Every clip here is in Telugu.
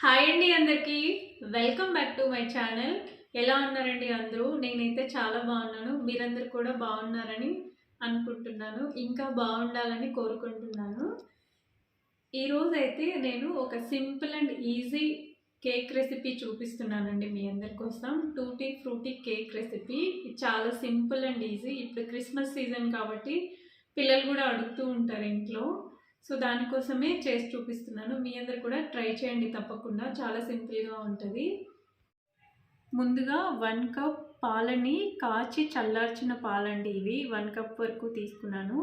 హాయ్ అండి అందరికీ welcome back to my channel. ఎలా ఉన్నారండి అందరూ? నేనైతే చాలా బాగున్నాను. మీరందరూ కూడా బాగున్నారని అనుకుంటున్నాను. ఇంకా బాగుండాలని కోరుకుంటున్నాను. ఈరోజైతే నేను ఒక simple and easy cake recipe చూపిస్తున్నానండి మీ అందరి కోసం. Tutti frutti cake recipe. ఇది చాలా సింపుల్ అండ్ ఈజీ. ఇప్పుడు క్రిస్మస్ సీజన్ కాబట్టి పిల్లలు కూడా అడుగుతూ ఉంటారు ఇంట్లో. సో దానికోసమే చేసి చూపిస్తున్నాను. మీ అందరు కూడా ట్రై చేయండి తప్పకుండా. చాలా సింపుల్గా ఉంటుంది. ముందుగా 1 కప్ పాలని కాచి చల్లార్చిన పాలండి ఇవి. 1 కప్ వరకు తీసుకున్నాను.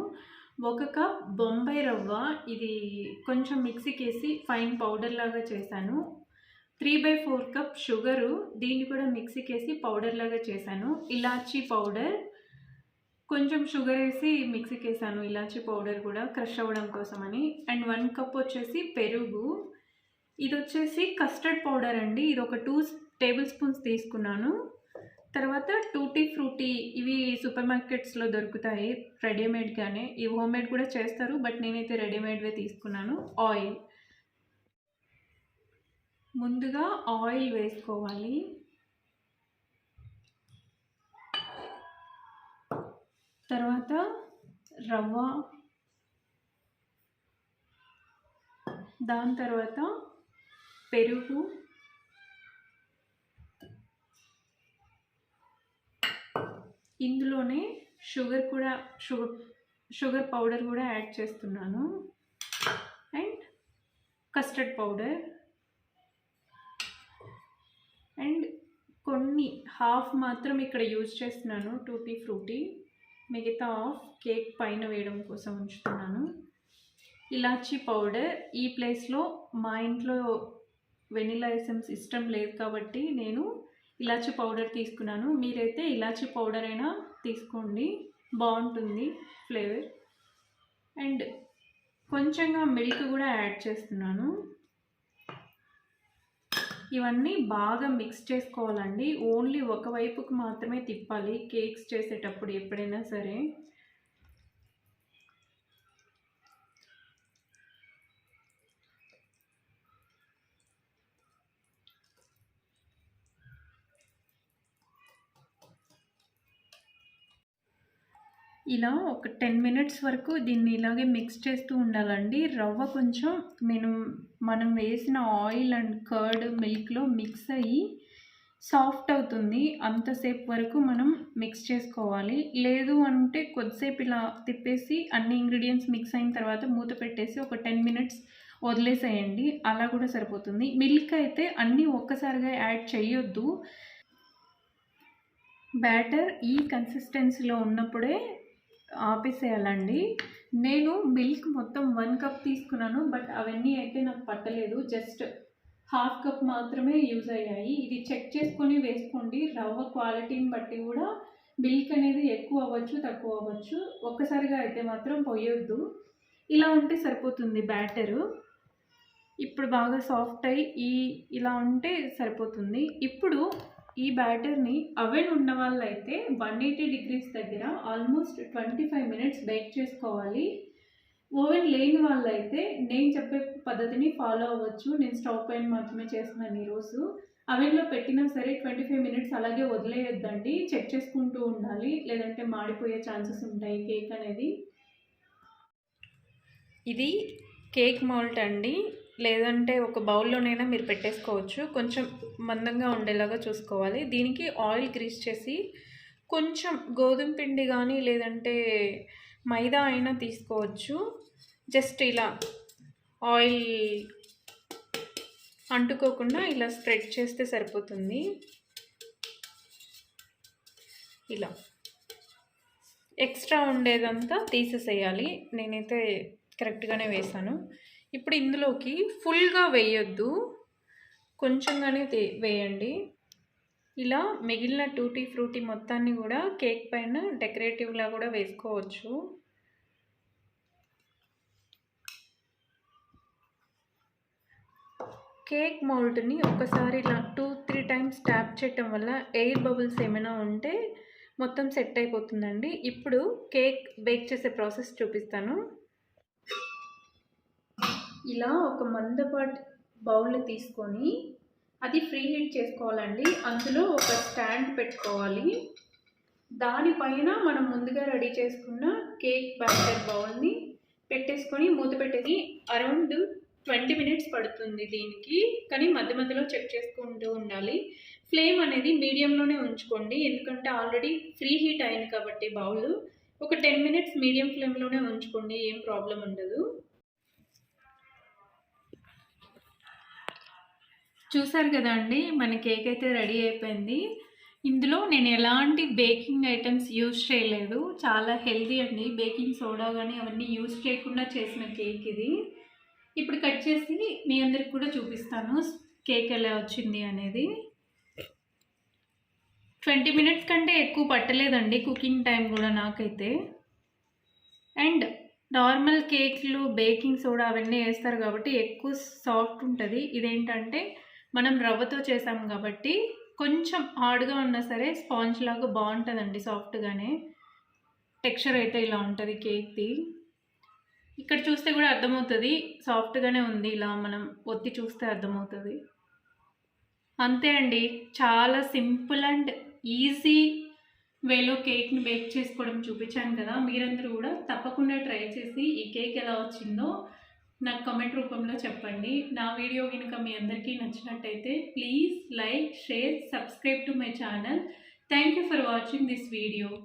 1 కప్ బొంబాయి రవ్వ, ఇది కొంచెం మిక్సీకి వేసి ఫైన్ పౌడర్ లాగా చేశాను. 3/4 కప్ షుగరు, దీన్ని కూడా మిక్సీకి వేసి పౌడర్ లాగా చేశాను. ఇలాచీ పౌడర్, కొంచెం షుగర్ వేసి మిక్సీకి వేసాను. ఇలాచీ పౌడర్ కూడా క్రష్ అవ్వడం కోసమని. అండ్ 1 కప్ వచ్చేసి పెరుగు. ఇది వచ్చేసి కస్టర్డ్ పౌడర్ అండి. ఇది ఒక 2 టేబుల్ స్పూన్స్ తీసుకున్నాను. తర్వాత టూటీ ఫ్రూటీ, ఇవి సూపర్ మార్కెట్స్లో దొరుకుతాయి రెడీమేడ్గానే. ఇవి హోమ్మేడ్ కూడా చేస్తారు, బట్ నేనైతే రెడీమేడ్వే తీసుకున్నాను. ఆయిల్, ముందుగా ఆయిల్ వేసుకోవాలి. తర్వాత రవ్వ, దాని తర్వాత పెరుగు, ఇందులోనే షుగర్ పౌడర్ కూడా యాడ్ చేస్తున్నాను. అండ్ కస్టర్డ్ పౌడర్, అండ్ కొన్ని హాఫ్ మాత్రం ఇక్కడ యూజ్ చేస్తున్నాను టూటీ ఫ్రూటీ, మిగతా హాఫ్ కేక్ పైన వేయడం కోసం ఉంచుతున్నాను. ఇలాచీ పౌడర్, ఈ ప్లేస్లో మా ఇంట్లో వెనిలా ఎసెన్స్ ఇష్టం లేదు కాబట్టి నేను ఇలాచీ పౌడర్ తీసుకున్నాను. మీరైతే ఇలాచీ పౌడర్ అయినా తీసుకోండి, బాగుంటుంది ఫ్లేవర్. అండ్ కొంచెంగా మిల్క్ కూడా యాడ్ చేస్తున్నాను. ఇవన్నీ బాగా మిక్స్ చేసుకోవాలండి. ఓన్లీ ఒకవైపుకు మాత్రమే తిప్పాలి కేక్స్ చేసేటప్పుడు ఎప్పుడైనా సరే. ఇలా ఒక 10 మినిట్స్ వరకు దీన్ని ఇలాగే మిక్స్ చేస్తూ ఉండాలండి. రవ్వ కొంచెం మనం వేసిన ఆయిల్ అండ్ కర్డ్ మిల్క్లో మిక్స్ అయ్యి సాఫ్ట్ అవుతుంది. అంతసేపు వరకు మనం మిక్స్ చేసుకోవాలి. లేదు అంటే కొద్దిసేపు ఇలా తిప్పేసి అన్ని ఇంగ్రీడియంట్స్ మిక్స్ అయిన తర్వాత మూత పెట్టేసి ఒక 10 మినిట్స్ వదిలేసేయండి, అలా కూడా సరిపోతుంది. మిల్క్ అయితే అన్నీ ఒక్కసారిగా యాడ్ చేయొద్దు. బ్యాటర్ ఈ కన్సిస్టెన్సీలో ఉన్నప్పుడే ఆపేసేయాలండి. నేను మిల్క్ మొత్తం 1 కప్ తీసుకున్నాను, బట్ అవన్నీ అయితే నాకు పట్టలేదు. జస్ట్ హాఫ్ కప్ మాత్రమే యూజ్ అయ్యాయి. ఇది చెక్ చేసుకొని వేసుకోండి. రవ్వ క్వాలిటీని బట్టి కూడా మిల్క్ అనేది ఎక్కువ అవ్వచ్చు, తక్కువ అవ్వచ్చు. ఒక్కసారిగా అయితే మాత్రం పోయొద్దు. ఇలా ఉంటే సరిపోతుంది బ్యాటరు. ఇప్పుడు బాగా సాఫ్ట్ అయ్యి ఇలా ఉంటే సరిపోతుంది. ఇప్పుడు ఈ బ్యాటర్ని అవెన్ ఉన్న వాళ్ళైతే 180 డిగ్రీస్ దగ్గర ఆల్మోస్ట్ 25 మినిట్స్ బేక్ చేసుకోవాలి. ఓవెన్ లేని వాళ్ళైతే నేను చెప్పే పద్ధతిని ఫాలో అవ్వచ్చు. నేను స్టవ్ పైన మాత్రమే చేస్తున్నాను ఈరోజు. అవెన్లో పెట్టినా సరే 25 మినిట్స్ అలాగే వదిలేయొద్దండి. చెక్ చేసుకుంటూ ఉండాలి, లేదంటే మాడిపోయే ఛాన్సెస్ ఉంటాయి కేక్ అనేది. ఇది కేక్ మౌల్ట్ అండి, లేదంటే ఒక బౌల్లోనైనా మీరు పెట్టేసుకోవచ్చు. కొంచెం మందంగా ఉండేలాగా చూసుకోవాలి. దీనికి ఆయిల్ గ్రీస్ చేసి కొంచెం గోధుమ పిండి కానీ లేదంటే మైదా అయినా తీసుకోవచ్చు. జస్ట్ ఇలా ఆయిల్ అంటుకోకుండా ఇలా స్ప్రెడ్ చేస్తే సరిపోతుంది. ఇలా ఎక్స్ట్రా ఉండేదంతా తీసేసేయాలి. నేనైతే కరెక్ట్గానే వేసాను. ఇప్పుడు ఇందులోకి ఫుల్గా వేయొద్దు, కొంచెంగానే వేయండి. ఇలా మిగిలిన టూటీ ఫ్రూటీ మొత్తాన్ని కూడా కేక్ పైన డెకరేటివ్లా కూడా వేసుకోవచ్చు. కేక్ మౌల్డ్ని ఒకసారి ఇలా 2-3 టైమ్స్ ట్యాప్ చేయటం వల్ల ఎయిర్ బబుల్స్ ఏమైనా ఉంటే మొత్తం సెట్ అయిపోతుందండి. ఇప్పుడు కేక్ బేక్ చేసే ప్రాసెస్ చూపిస్తాను. ఇలా ఒక మందపాటి బౌల్ తీసుకొని అది ఫ్రీ హీట్ చేసుకోవాలండి. అందులో ఒక స్టాండ్ పెట్టుకోవాలి. దానిపైన మనం ముందుగా రెడీ చేసుకున్న కేక్ బ్యాటర్ బౌల్ని పెట్టేసుకొని మూత పెట్టేసి అరౌండ్ 20 మినిట్స్ పడుతుంది దీనికి. కానీ మధ్య మధ్యలో చెక్ చేసుకుంటూ ఉండాలి. ఫ్లేమ్ అనేది మీడియంలోనే ఉంచుకోండి, ఎందుకంటే ఆల్రెడీ ఫ్రీ హీట్ అయింది కాబట్టి బౌల్. ఒక 10 మినిట్స్ మీడియం ఫ్లేమ్లోనే ఉంచుకోండి, ఏం ప్రాబ్లం ఉండదు. చూసారు కదా అండి, మన కేక్ అయితే రెడీ అయిపోయింది. ఇందులో నేను ఎలాంటి బేకింగ్ ఐటమ్స్ యూజ్ చేయలేదు, చాలా హెల్తీ అండి. బేకింగ్ సోడా కానీ అవన్నీ యూజ్ చేయకుండా చేసిన కేక్ ఇది. ఇప్పుడు కట్ చేసి మీ అందరికి కూడా చూపిస్తాను కేక్ ఎలా వచ్చింది అనేది. 20 మినిట్స్ కంటే ఎక్కువ పట్టలేదండి కుకింగ్ టైం కూడా నాకైతే. అండ్ నార్మల్ కేక్లు బేకింగ్ సోడా అవన్నీ వేస్తారు కాబట్టి ఎక్కువ సాఫ్ట్ ఉంటుంది. ఇదేంటంటే మనం రవ్వతో చేసాం కాబట్టి కొంచెం హార్డ్గా ఉన్నా సరే స్పాంజ్ లాగా బాగుంటుందండి, సాఫ్ట్గానే. టెక్స్చర్ అయితే ఇలా ఉంటుంది కేక్ది. ఇక్కడ చూస్తే కూడా అర్థమవుతుంది సాఫ్ట్గానే ఉంది, ఇలా మనం ఒత్తి చూస్తే అర్థమవుతుంది. అంతే అండి, చాలా సింపుల్ అండ్ ఈజీ వేలో కేక్ని బేక్ చేసుకోవడం చూపించాను కదా. మీరందరూ కూడా తప్పకుండా ట్రై చేసి ఈ కేక్ ఎలా వచ్చిందో నాకు కామెంట్ రూపంలో చెప్పండి. నా వీడియో కనుక మీ అందరికీ నచ్చినట్టయితే please like, share, subscribe to my channel. Thank you for watching this video.